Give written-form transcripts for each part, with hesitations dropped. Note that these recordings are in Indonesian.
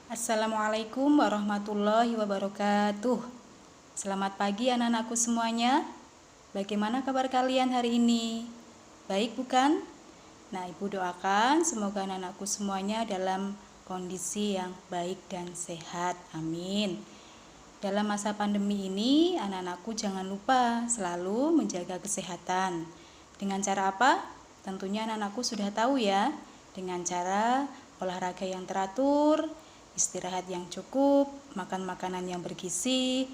Assalamualaikum warahmatullahi wabarakatuh. Selamat pagi anak-anakku semuanya. Bagaimana kabar kalian hari ini? Baik bukan? Nah, Ibu doakan semoga anak-anakku semuanya dalam kondisi yang baik dan sehat. Amin. Dalam masa pandemi ini, anak-anakku jangan lupa selalu menjaga kesehatan. Dengan cara apa? Tentunya anak-anakku sudah tahu ya. Dengan cara olahraga yang teratur, istirahat yang cukup, makan makanan yang bergizi.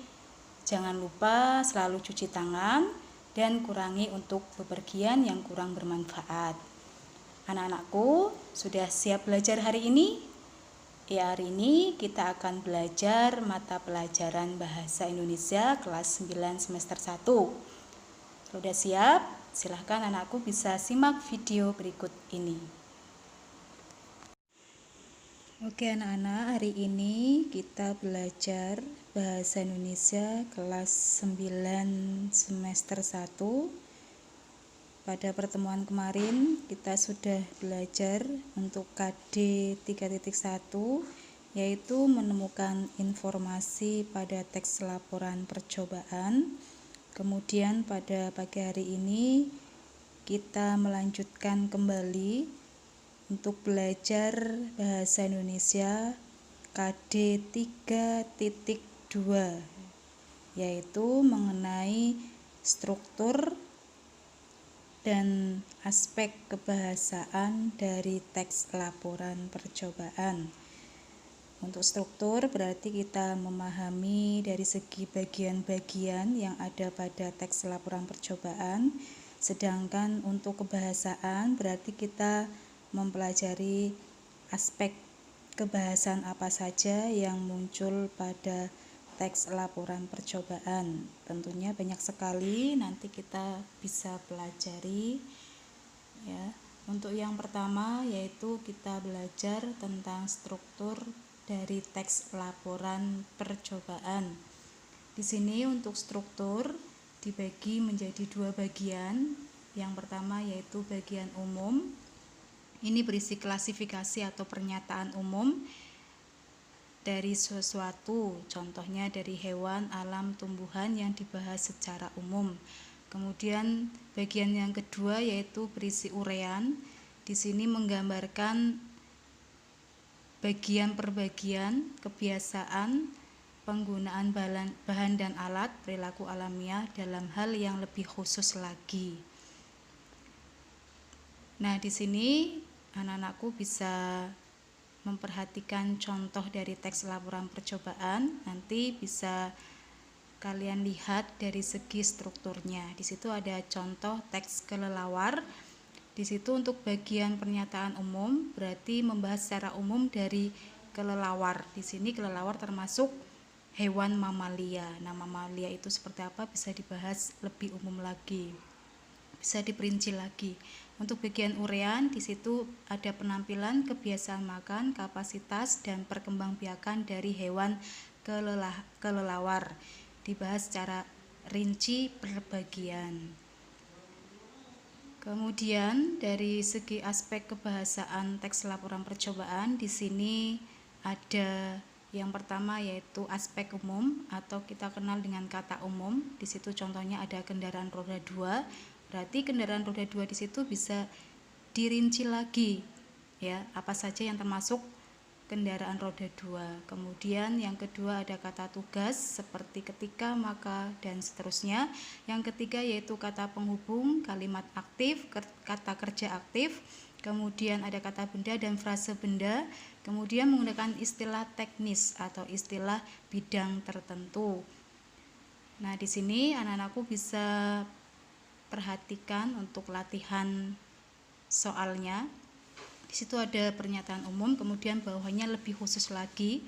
Jangan lupa selalu cuci tangan dan kurangi untuk bepergian yang kurang bermanfaat. Anak-anakku, sudah siap belajar hari ini? Ya, hari ini kita akan belajar mata pelajaran Bahasa Indonesia kelas 9 semester 1. Sudah siap? Silahkan anakku bisa simak video berikut ini. Oke anak-anak, hari ini kita belajar Bahasa Indonesia kelas 9 semester 1. Pada pertemuan kemarin kita sudah belajar untuk KD 3.1, yaitu menemukan informasi pada teks laporan percobaan. Kemudian pada pagi hari ini kita melanjutkan kembali untuk belajar Bahasa Indonesia KD 3.2, yaitu mengenai struktur dan aspek kebahasaan dari teks laporan percobaan. Untuk struktur berarti kita memahami dari segi bagian-bagian yang ada pada teks laporan percobaan, sedangkan untuk kebahasaan berarti kita mempelajari aspek kebahasaan apa saja yang muncul pada teks laporan percobaan. Tentunya banyak sekali, nanti kita bisa pelajari ya. Untuk yang pertama yaitu kita belajar tentang struktur dari teks laporan percobaan. Di sini untuk struktur dibagi menjadi dua bagian. Yang pertama yaitu bagian umum. Ini berisi klasifikasi atau pernyataan umum dari sesuatu, contohnya dari hewan, alam, tumbuhan yang dibahas secara umum. Kemudian bagian yang kedua yaitu berisi uraian. Di sini menggambarkan bagian per bagian, kebiasaan, penggunaan bahan dan alat, perilaku alamiah dalam hal yang lebih khusus lagi. Nah, di sini anak-anakku bisa memperhatikan contoh dari teks laporan percobaan. Nanti bisa kalian lihat dari segi strukturnya. Di situ ada contoh teks kelelawar. Di situ untuk bagian pernyataan umum berarti membahas secara umum dari kelelawar. Di sini kelelawar termasuk hewan mamalia. Nah, mamalia itu seperti apa bisa dibahas lebih umum lagi. Bisa diperinci lagi. Untuk bagian uraian di situ ada penampilan, kebiasaan makan, kapasitas dan perkembangbiakan dari hewan kelelawar. Dibahas secara rinci per bagian. Kemudian dari segi aspek kebahasaan teks laporan percobaan di sini ada yang pertama yaitu aspek umum atau kita kenal dengan kata umum. Di situ contohnya ada kendaraan roda 2. Berarti kendaraan roda 2 di situ bisa dirinci lagi ya, apa saja yang termasuk kendaraan roda 2. Kemudian yang kedua ada kata tugas seperti ketika, maka dan seterusnya. Yang ketiga yaitu kata penghubung, kalimat aktif, kata kerja aktif. Kemudian ada kata benda dan frase benda. Kemudian menggunakan istilah teknis atau istilah bidang tertentu. Nah, di sini anak-anakku bisa perhatikan untuk latihan soalnya. Di situ ada pernyataan umum, kemudian bawahnya lebih khusus lagi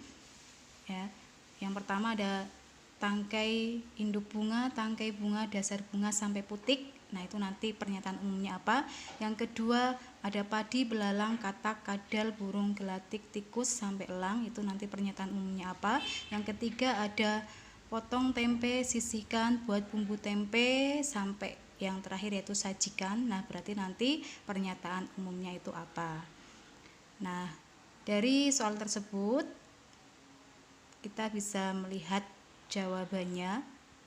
ya. Yang pertama ada tangkai induk bunga, tangkai bunga, dasar bunga sampai putik. Nah, itu nanti pernyataan umumnya apa. Yang kedua ada padi, belalang, katak, kadal, burung, gelatik, tikus sampai elang. Itu nanti pernyataan umumnya apa. Yang ketiga ada potong tempe, sisihkan, buat bumbu tempe sampai yang terakhir yaitu sajikan. Nah, berarti nanti pernyataan umumnya itu apa. Nah, dari soal tersebut kita bisa melihat jawabannya.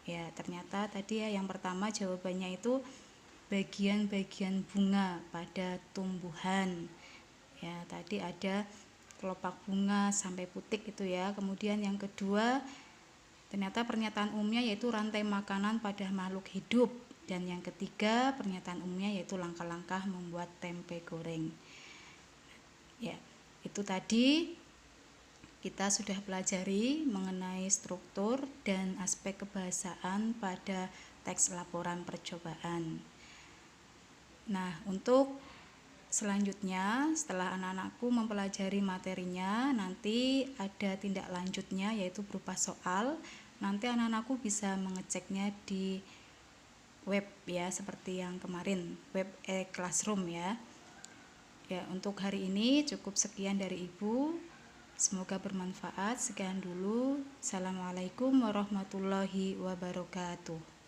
Ya, ternyata tadi ya yang pertama jawabannya itu bagian-bagian bunga pada tumbuhan. Ya, tadi ada kelopak bunga sampai putik itu ya. Kemudian yang kedua, ternyata pernyataan umumnya yaitu rantai makanan pada makhluk hidup. Dan yang ketiga, pernyataan umumnya yaitu langkah-langkah membuat tempe goreng. Ya, itu tadi kita sudah pelajari mengenai struktur dan aspek kebahasaan pada teks laporan percobaan. Nah, untuk selanjutnya setelah anak-anakku mempelajari materinya, nanti ada tindak lanjutnya yaitu berupa soal. Nanti anak-anakku bisa mengeceknya di web ya, seperti yang kemarin, web e-classroom ya. Ya, untuk hari ini cukup sekian dari Ibu. Semoga bermanfaat. Sekian dulu. Assalamualaikum warahmatullahi wabarakatuh.